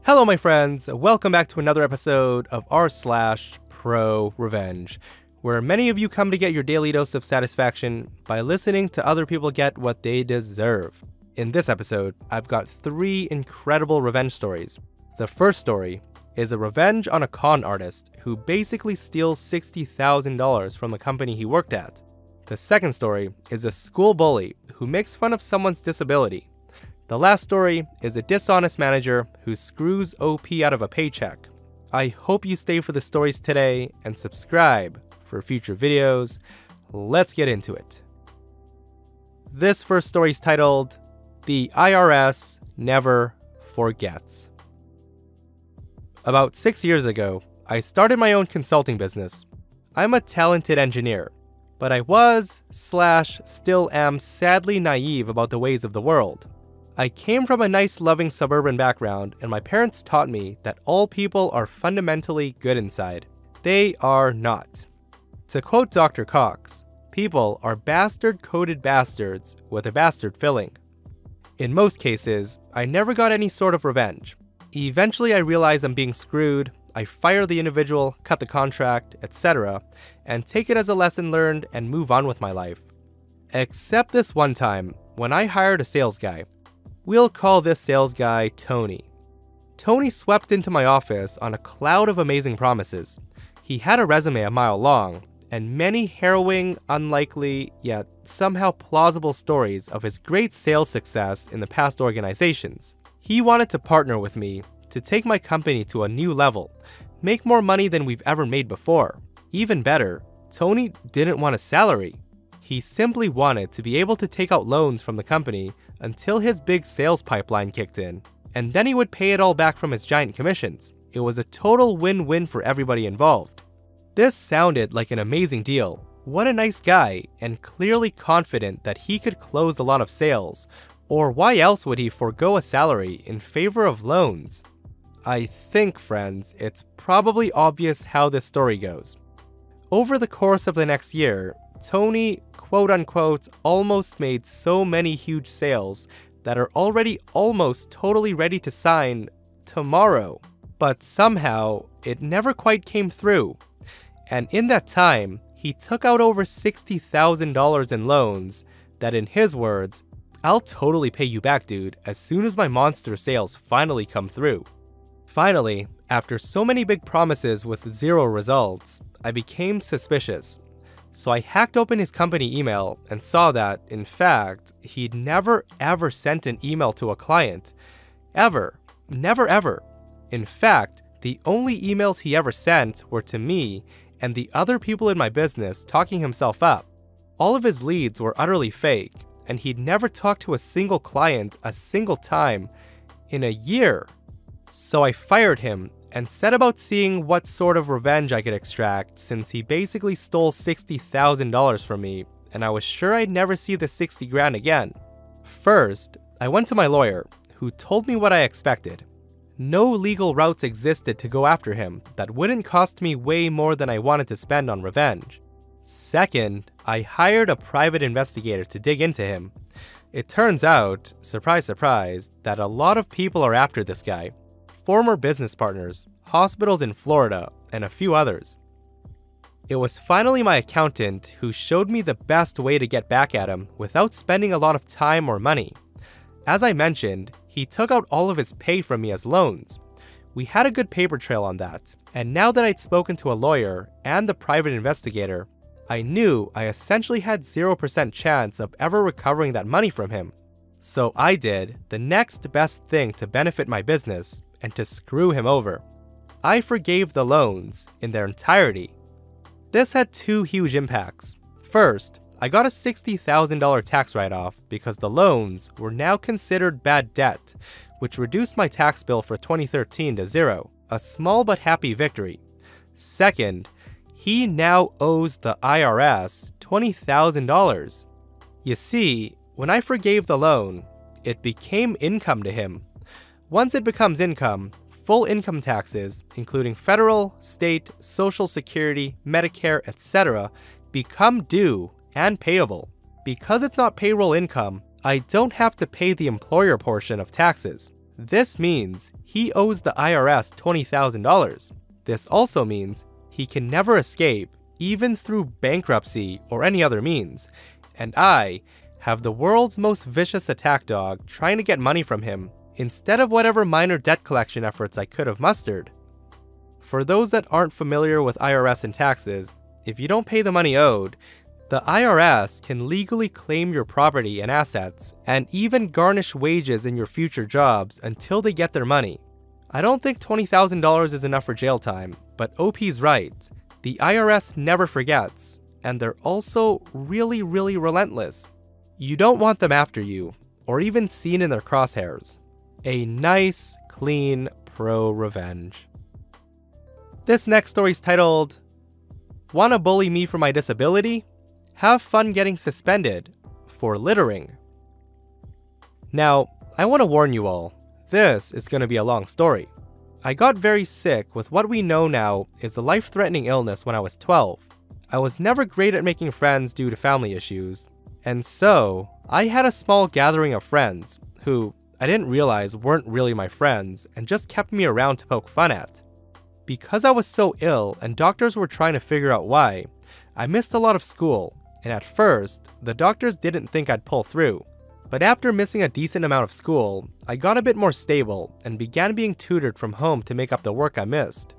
Hello my friends, welcome back to another episode of r/ProRevenge, where many of you come to get your daily dose of satisfaction by listening to other people get what they deserve. In this episode, I've got 3 incredible revenge stories. The first story is a revenge on a con artist who basically steals $60,000 from the company he worked at. The second story is a school bully who makes fun of someone's disability. The last story is a dishonest manager who screws OP out of a paycheck. I hope you stay for the stories today and subscribe for future videos. Let's get into it. This first story is titled, The IRS Never Forgets. About 6 years ago, I started my own consulting business. I'm a talented engineer, but I was/still am sadly naive about the ways of the world. I came from a nice, loving suburban background, and my parents taught me that all people are fundamentally good inside. They are not. To quote Dr. Cox, people are bastard-coated bastards with a bastard filling. In most cases, I never got any sort of revenge. Eventually I realize I'm being screwed, I fire the individual, cut the contract, etc., and take it as a lesson learned and move on with my life. Except this one time, when I hired a sales guy. We'll call this sales guy Tony. Tony swept into my office on a cloud of amazing promises. He had a resume a mile long, and many harrowing, unlikely, yet somehow plausible stories of his great sales success in the past organizations. He wanted to partner with me to take my company to a new level, make more money than we've ever made before. Even better, Tony didn't want a salary. He simply wanted to be able to take out loans from the company until his big sales pipeline kicked in, and then he would pay it all back from his giant commissions. It was a total win-win for everybody involved. This sounded like an amazing deal. What a nice guy, and clearly confident that he could close a lot of sales, or why else would he forego a salary in favor of loans? I think, friends, it's probably obvious how this story goes. Over the course of the next year, Tony, quote-unquote, almost made so many huge sales that are already almost totally ready to sign tomorrow. But somehow, it never quite came through. And in that time, he took out over $60,000 in loans that, in his words, "I'll totally pay you back, dude, as soon as my monster sales finally come through." Finally, after so many big promises with 0 results, I became suspicious. So I hacked open his company email and saw that, in fact, he'd never ever sent an email to a client. Ever. Never ever. In fact, the only emails he ever sent were to me and the other people in my business talking himself up. All of his leads were utterly fake, and he'd never talked to a single client a single time in a year. So I fired him and set about seeing what sort of revenge I could extract, since he basically stole $60,000 from me, and I was sure I'd never see the 60 grand again. First, I went to my lawyer, who told me what I expected. No legal routes existed to go after him that wouldn't cost me way more than I wanted to spend on revenge. Second, I hired a private investigator to dig into him. It turns out, surprise surprise, that a lot of people are after this guy. Former business partners, hospitals in Florida, and a few others. It was finally my accountant who showed me the best way to get back at him without spending a lot of time or money. As I mentioned, he took out all of his pay from me as loans. We had a good paper trail on that, and now that I'd spoken to a lawyer and the private investigator, I knew I essentially had 0% chance of ever recovering that money from him. So I did the next best thing to benefit my business and to screw him over. I forgave the loans in their entirety. This had 2 huge impacts. First, I got a $60,000 tax write-off because the loans were now considered bad debt, which reduced my tax bill for 2013 to 0, a small but happy victory. Second, he now owes the IRS $20,000. You see, when I forgave the loan, it became income to him. Once it becomes income, full income taxes, including federal, state, Social Security, Medicare, etc., become due and payable. Because it's not payroll income, I don't have to pay the employer portion of taxes. This means he owes the IRS $20,000. This also means he can never escape, even through bankruptcy or any other means, and I have the world's most vicious attack dog trying to get money from him instead of whatever minor debt collection efforts I could have mustered. For those that aren't familiar with IRS and taxes, if you don't pay the money owed, the IRS can legally claim your property and assets and even garnish wages in your future jobs until they get their money. I don't think $20,000 is enough for jail time, but OP's right. The IRS never forgets, and they're also really relentless. You don't want them after you, or even seen in their crosshairs. A nice, clean pro-revenge. This next story is titled, "Wanna bully me for my disability? Have fun getting suspended for littering." Now, I want to warn you all, this is going to be a long story. I got very sick with what we know now is a life-threatening illness when I was 12. I was never great at making friends due to family issues, and so I had a small gathering of friends who I didn't realize weren't really my friends and just kept me around to poke fun at. Because I was so ill and doctors were trying to figure out why, I missed a lot of school, and at first, the doctors didn't think I'd pull through. But after missing a decent amount of school, I got a bit more stable and began being tutored from home to make up the work I missed.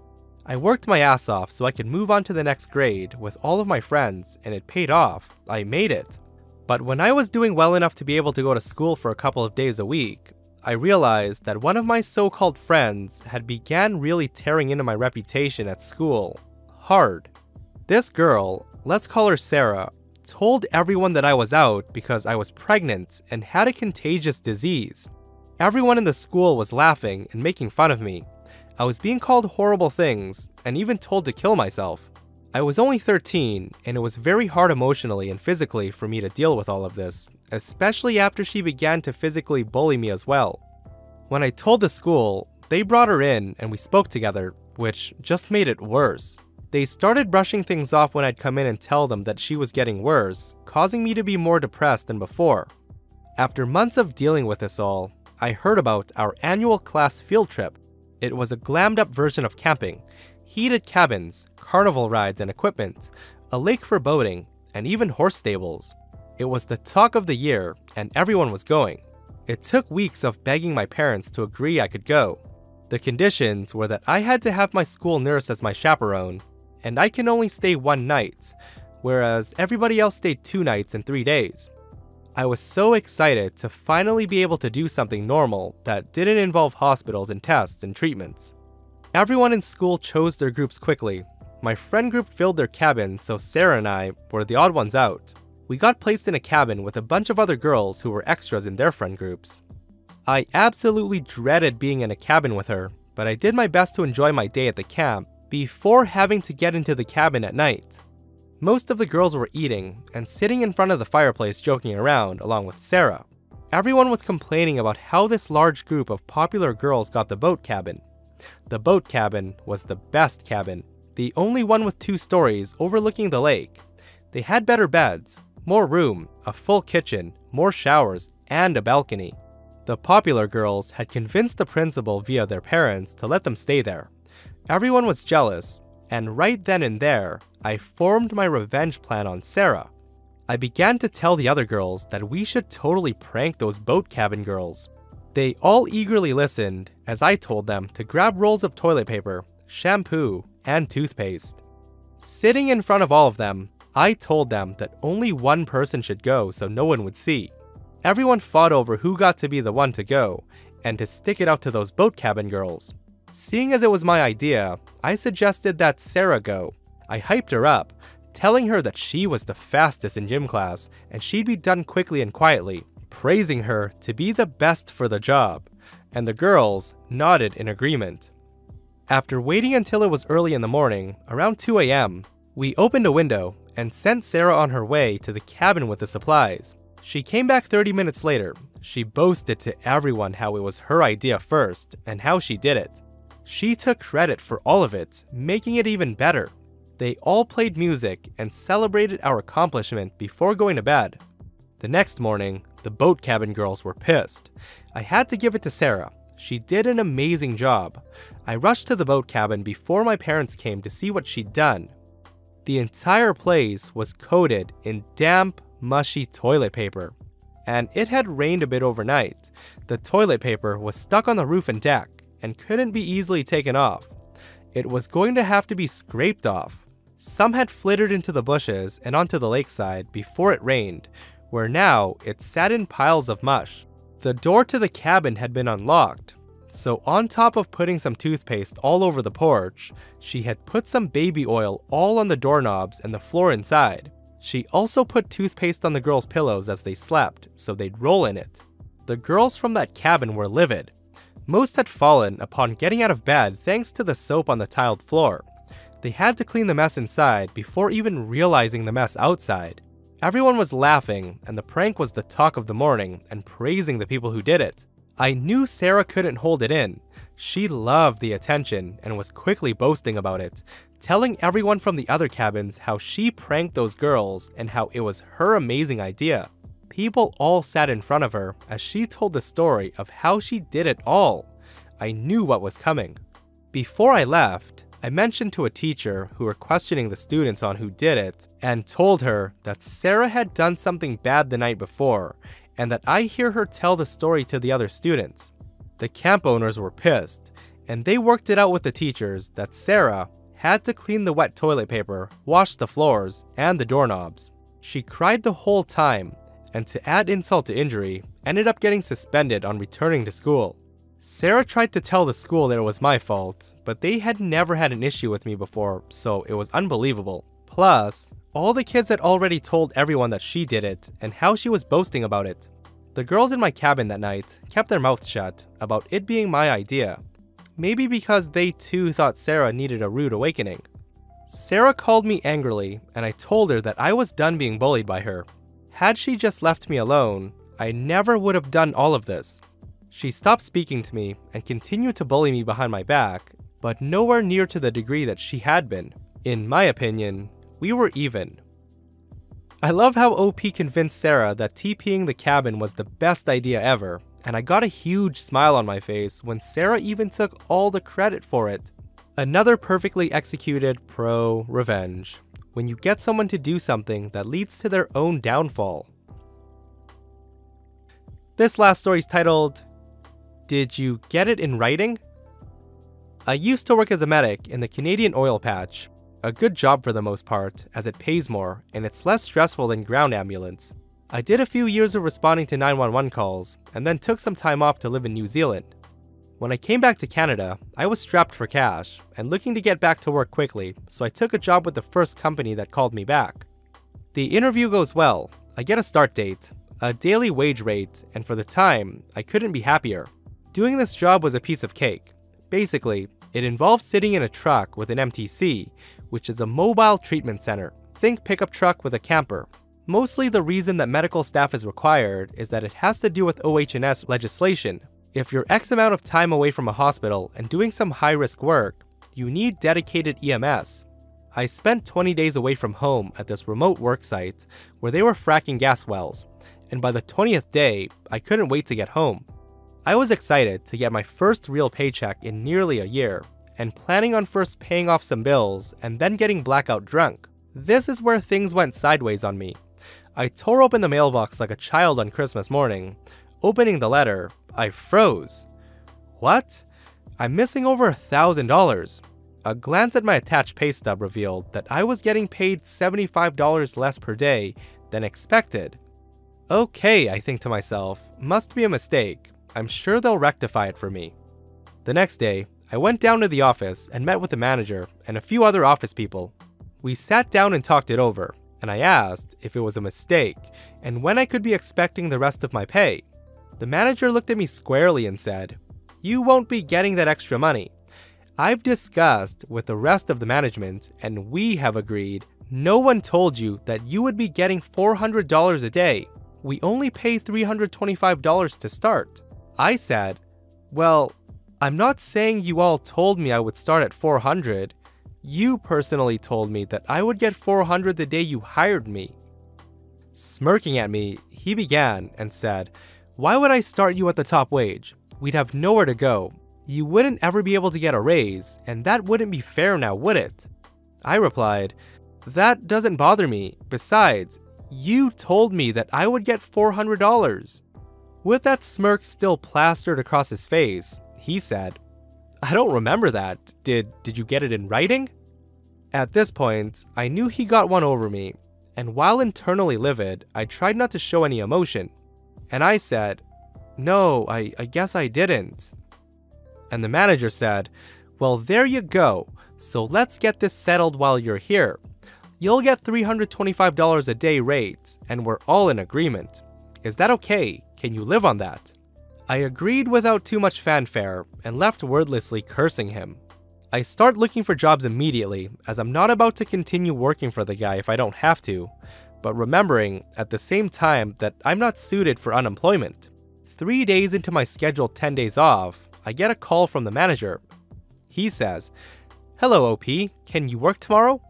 I worked my ass off so I could move on to the next grade with all of my friends, and it paid off. I made it. But when I was doing well enough to be able to go to school for a couple of days a week, I realized that one of my so-called friends had began really tearing into my reputation at school hard. This girl, let's call her Sarah, told everyone that I was out because I was pregnant and had a contagious disease. Everyone in the school was laughing and making fun of me. I was being called horrible things and even told to kill myself. I was only 13 and it was very hard emotionally and physically for me to deal with all of this, especially after she began to physically bully me as well. When I told the school, they brought her in and we spoke together, which just made it worse. They started brushing things off when I'd come in and tell them that she was getting worse, causing me to be more depressed than before. After months of dealing with this all, I heard about our annual class field trip. It was a glammed up version of camping, heated cabins, carnival rides and equipment, a lake for boating, and even horse stables. It was the talk of the year, and everyone was going. It took weeks of begging my parents to agree I could go. The conditions were that I had to have my school nurse as my chaperone, and I can only stay one night, whereas everybody else stayed 2 nights and 3 days. I was so excited to finally be able to do something normal that didn't involve hospitals and tests and treatments. Everyone in school chose their groups quickly. My friend group filled their cabin, so Sarah and I were the odd ones out. We got placed in a cabin with a bunch of other girls who were extras in their friend groups. I absolutely dreaded being in a cabin with her, but I did my best to enjoy my day at the camp before having to get into the cabin at night. Most of the girls were eating and sitting in front of the fireplace joking around along with Sarah. Everyone was complaining about how this large group of popular girls got the boat cabin. The boat cabin was the best cabin, the only one with 2 stories overlooking the lake. They had better beds, more room, a full kitchen, more showers, and a balcony. The popular girls had convinced the principal via their parents to let them stay there. Everyone was jealous, and right then and there, I formed my revenge plan on Sarah. I began to tell the other girls that we should totally prank those boat cabin girls. They all eagerly listened as I told them to grab rolls of toilet paper, shampoo, and toothpaste. Sitting in front of all of them, I told them that only one person should go so no one would see. Everyone fought over who got to be the one to go and to stick it out to those boat cabin girls. Seeing as it was my idea, I suggested that Sarah go. I hyped her up, telling her that she was the fastest in gym class and she'd be done quickly and quietly, praising her to be the best for the job, and the girls nodded in agreement. After waiting until it was early in the morning, around 2 a.m., we opened a window and sent Sarah on her way to the cabin with the supplies. She came back 30 minutes later. She boasted to everyone how it was her idea first and how she did it. She took credit for all of it, making it even better. They all played music and celebrated our accomplishment before going to bed. The next morning, the boat cabin girls were pissed. I had to give it to Sarah. She did an amazing job. I rushed to the boat cabin before my parents came to see what she'd done. The entire place was coated in damp, mushy toilet paper, and it had rained a bit overnight. The toilet paper was stuck on the roof and deck and couldn't be easily taken off. It was going to have to be scraped off. Some had flittered into the bushes and onto the lakeside before it rained, where now it sat in piles of mush. The door to the cabin had been unlocked, so on top of putting some toothpaste all over the porch, she had put some baby oil all on the doorknobs and the floor inside. She also put toothpaste on the girls' pillows as they slept, so they'd roll in it. The girls from that cabin were livid. Most had fallen upon getting out of bed thanks to the soap on the tiled floor. They had to clean the mess inside before even realizing the mess outside. Everyone was laughing, and the prank was the talk of the morning and praising the people who did it. I knew Sarah couldn't hold it in. She loved the attention and was quickly boasting about it, telling everyone from the other cabins how she pranked those girls and how it was her amazing idea. People all sat in front of her as she told the story of how she did it all. I knew what was coming. Before I left, I mentioned to a teacher who were questioning the students on who did it and told her that Sarah had done something bad the night before and that I hear her tell the story to the other students. The camp owners were pissed, and they worked it out with the teachers that Sarah had to clean the wet toilet paper, wash the floors, and the doorknobs. She cried the whole time, and to add insult to injury, ended up getting suspended on returning to school. Sarah tried to tell the school that it was my fault, but they had never had an issue with me before, so it was unbelievable. Plus, all the kids had already told everyone that she did it and how she was boasting about it. The girls in my cabin that night kept their mouths shut about it being my idea. Maybe because they too thought Sarah needed a rude awakening. Sarah called me angrily, and I told her that I was done being bullied by her. Had she just left me alone, I never would have done all of this. She stopped speaking to me and continued to bully me behind my back, but nowhere near to the degree that she had been. In my opinion, we were even. I love how OP convinced Sarah that TPing the cabin was the best idea ever, and I got a huge smile on my face when Sarah even took all the credit for it. Another perfectly executed pro-revenge, when you get someone to do something that leads to their own downfall. This last story is titled, "Did you get it in writing?" I used to work as a medic in the Canadian oil patch. A good job for the most part, as it pays more and it's less stressful than ground ambulance. I did a few years of responding to 911 calls and then took some time off to live in New Zealand. When I came back to Canada, I was strapped for cash and looking to get back to work quickly, so I took a job with the first company that called me back. The interview goes well. I get a start date, a daily wage rate, and for the time, I couldn't be happier. Doing this job was a piece of cake. Basically, it involved sitting in a truck with an MTC, which is a mobile treatment center. Think pickup truck with a camper. Mostly the reason that medical staff is required is that it has to do with OH&S legislation. If you're X amount of time away from a hospital and doing some high-risk work, you need dedicated EMS. I spent 20 days away from home at this remote work site where they were fracking gas wells, and by the 20th day, I couldn't wait to get home. I was excited to get my first real paycheck in nearly a year, and planning on first paying off some bills and then getting blackout drunk. This is where things went sideways on me. I tore open the mailbox like a child on Christmas morning. Opening the letter, I froze. What? I'm missing over $1,000. A glance at my attached pay stub revealed that I was getting paid $75 less per day than expected. Okay, I think to myself, must be a mistake. I'm sure they'll rectify it for me. The next day, I went down to the office and met with the manager and a few other office people. We sat down and talked it over, and I asked if it was a mistake and when I could be expecting the rest of my pay. The manager looked at me squarely and said, "You won't be getting that extra money. I've discussed with the rest of the management and we have agreed no one told you that you would be getting $400 a day. We only pay $325 to start." I said, "Well, I'm not saying you all told me I would start at $400. You personally told me that I would get $400 the day you hired me." Smirking at me, he began and said, "Why would I start you at the top wage? we'd have nowhere to go. You wouldn't ever be able to get a raise, and that wouldn't be fair now, would it? I replied, that doesn't bother me. Besides, you told me that I would get $400. With that smirk still plastered across his face, he said, I don't remember that. Did you get it in writing? At this point, I knew he got one over me, and while internally livid, I tried not to show any emotion. And I said, no, I guess I didn't. And the manager said, well, there you go. So let's get this settled while you're here. You'll get $325 a day rate, and we're all in agreement. Is that okay? Can you live on that? I agreed without too much fanfare and left wordlessly cursing him. I start looking for jobs immediately, as I'm not about to continue working for the guy if I don't have to, but remembering at the same time that I'm not suited for unemployment. 3 days into my scheduled 10 days off, I get a call from the manager. He says, hello OP, can you work tomorrow?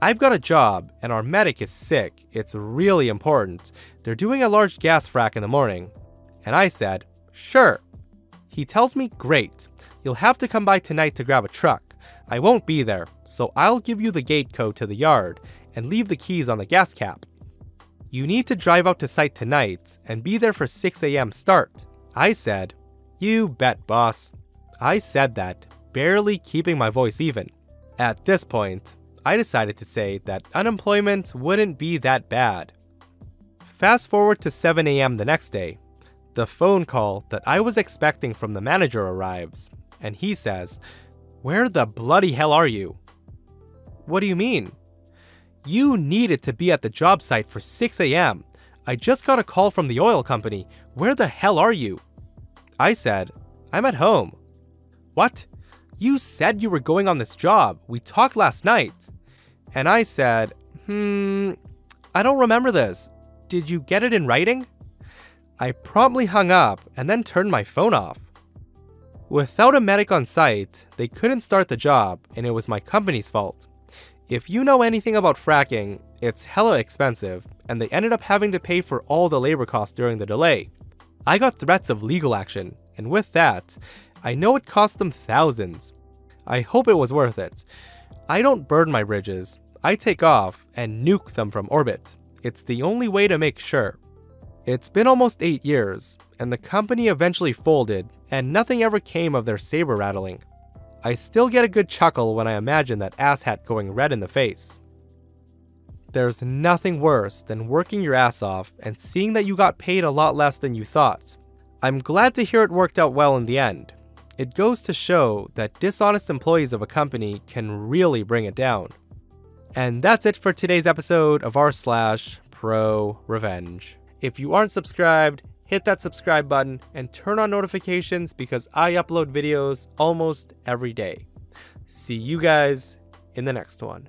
I've got a job and our medic is sick. It's really important. They're doing a large gas frac in the morning. And I said, sure. He tells me, great. You'll have to come by tonight to grab a truck. I won't be there, so I'll give you the gate code to the yard and leave the keys on the gas cap. You need to drive out to site tonight and be there for 6 a.m. start. I said, you bet, boss. I said that, barely keeping my voice even. At this point, I decided to say that unemployment wouldn't be that bad. Fast forward to 7 a.m. the next day. The phone call that I was expecting from the manager arrives, and he says, where the bloody hell are you? What do you mean? You needed to be at the job site for 6 a.m. I just got a call from the oil company. Where the hell are you? I said, I'm at home. What? You said you were going on this job. We talked last night. And I said, I don't remember this. Did you get it in writing? I promptly hung up and then turned my phone off. Without a medic on site, they couldn't start the job, and it was my company's fault. If you know anything about fracking, it's hella expensive, and they ended up having to pay for all the labor costs during the delay. I got threats of legal action, and with that, I know it cost them thousands. I hope it was worth it. I don't burn my bridges. I take off and nuke them from orbit. It's the only way to make sure. It's been almost 8 years, and the company eventually folded, and nothing ever came of their saber rattling. I still get a good chuckle when I imagine that asshat going red in the face. There's nothing worse than working your ass off and seeing that you got paid a lot less than you thought. I'm glad to hear it worked out well in the end. It goes to show that dishonest employees of a company can really bring it down. And that's it for today's episode of r/ProRevenge. If you aren't subscribed, hit that subscribe button and turn on notifications because I upload videos almost every day. See you guys in the next one.